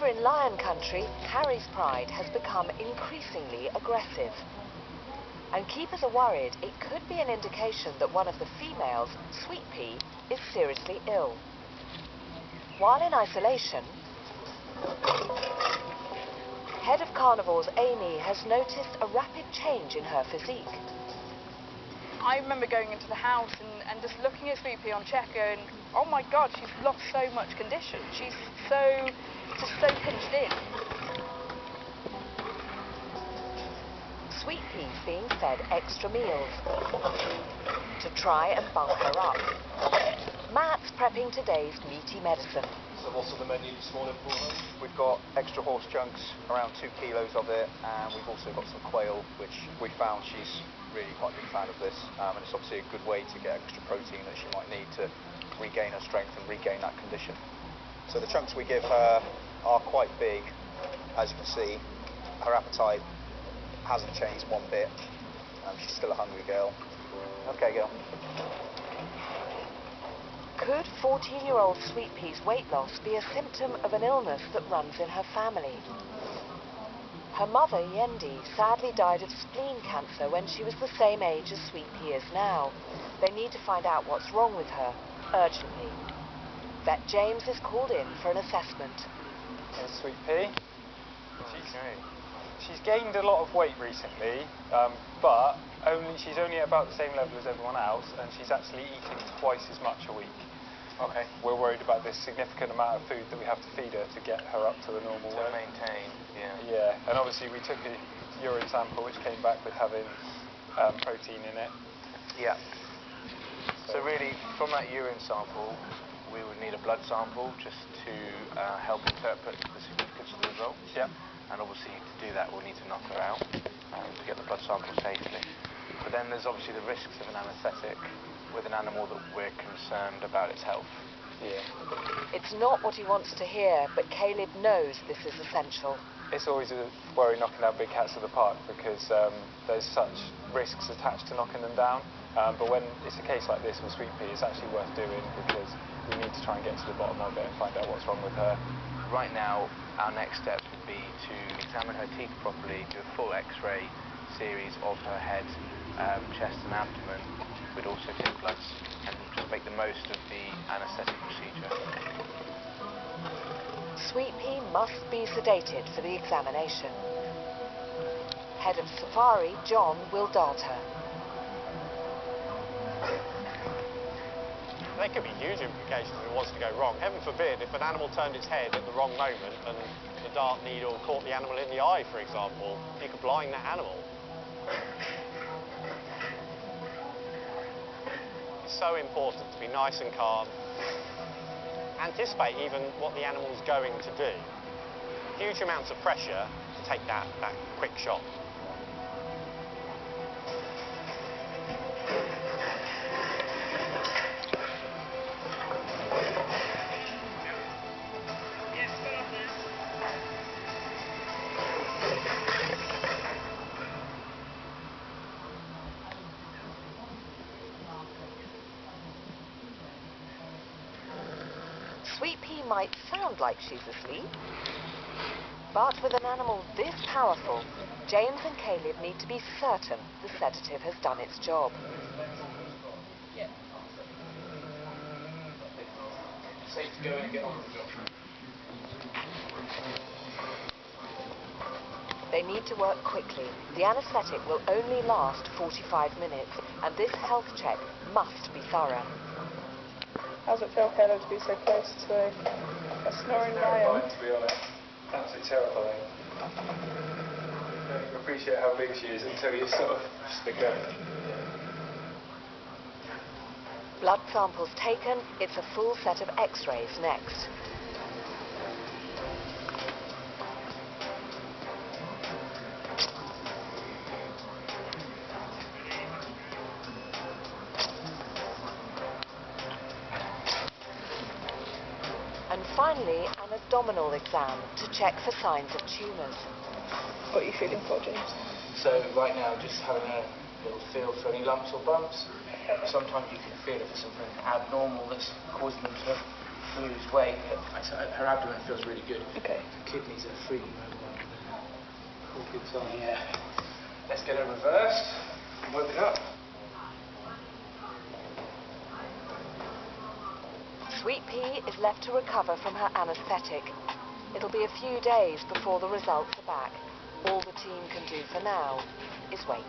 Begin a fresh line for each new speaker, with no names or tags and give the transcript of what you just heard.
Over in lion country, Harry's pride has become increasingly aggressive. And keepers are worried it could be an indication that one of the females, Sweetpea, is seriously ill. While in isolation, head of carnivores Amy has noticed a rapid change in her physique.
I remember going into the house and just looking at Sweetpea on check going, oh my God, she's lost so much condition. She's just so pinched in.
Sweetpea's being fed extra meals to try and bulk her up. Matt's prepping today's meaty medicine.
So what's on the menu this morning for her?
We've got extra horse chunks, around 2 kilos of it, and we've also got some quail, which we found she's really quite a big fan of this. And it's obviously a good way to get extra protein that she might need to regain her strength and regain that condition. So the chunks we give her are quite big. As you can see, her appetite hasn't changed one bit. She's still a hungry girl. Okay, girl.
Could 14-year-old Sweetpea's weight loss be a symptom of an illness that runs in her family? Her mother, Yendi, sadly died of spleen cancer when she was the same age as Sweetpea is now. They need to find out what's wrong with her, urgently. Vet James is called in for an assessment.
Here's Sweetpea. She's gained a lot of weight recently, but she's only at about the same level as everyone else, and she's actually eating twice as much a week.
Okay.
We're worried about this significant amount of food that we have to feed her to get her up to the normal weight.
To maintain, yeah.
Yeah, and obviously we took a urine sample which came back with having protein in it.
Yeah. So really, from that urine sample, we would need a blood sample just to help interpret the significance of the results.
Yeah.
And obviously to do that we'll need to knock her out to get the blood sample safely. But then there's obviously the risks of an anaesthetic with an animal that we're concerned about its health.
Yeah.
It's not what he wants to hear, but Caleb knows this is essential.
It's always a worry knocking down big cats at the park because there's such risks attached to knocking them down. But when it's a case like this with Sweetpea, it's actually worth doing because we need to try and get to the bottom of it and find out what's wrong with her.
Right now, our next steps would be to examine her teeth properly, do a full X-ray series of her head, chest and abdomen. We'd also take bloods and just make the most of the anaesthetic procedure.
Sweetpea must be sedated for the examination. Head of Safari, John, will dart her.
There could be huge implications if it was to go wrong. Heaven forbid if an animal turned its head at the wrong moment and the dart needle caught the animal in the eye, for example. You could blind that animal. It's so important to be nice and calm. Anticipate even what the animal's going to do. Huge amounts of pressure to take that quick shot.
Sweetpea might sound like she's asleep, but with an animal this powerful, James and Caleb need to be certain the sedative has done its job.
Safe to go and get on with the job.
They need to work quickly. The anaesthetic will only last 45 minutes, and this health check must be thorough.
How does it feel, Caleb, to be so close to a snoring lion?
To be honest, absolutely terrifying. You don't appreciate how big she is until you sort of stick her.
Blood samples taken, it's a full set of X-rays next. And finally, an abdominal exam to check for signs of tumours.
What are you feeling for, James?
So right now, just having a little feel for any lumps or bumps. Sometimes you can feel if there's something abnormal that's causing them to lose weight, but her abdomen feels really good.
Okay.
Her kidneys are freely mobile. All good sign. Yeah. Let's get her reversed and woken up.
Sweetpea is left to recover from her anaesthetic. It'll be a few days before the results are back. All the team can do for now is wait.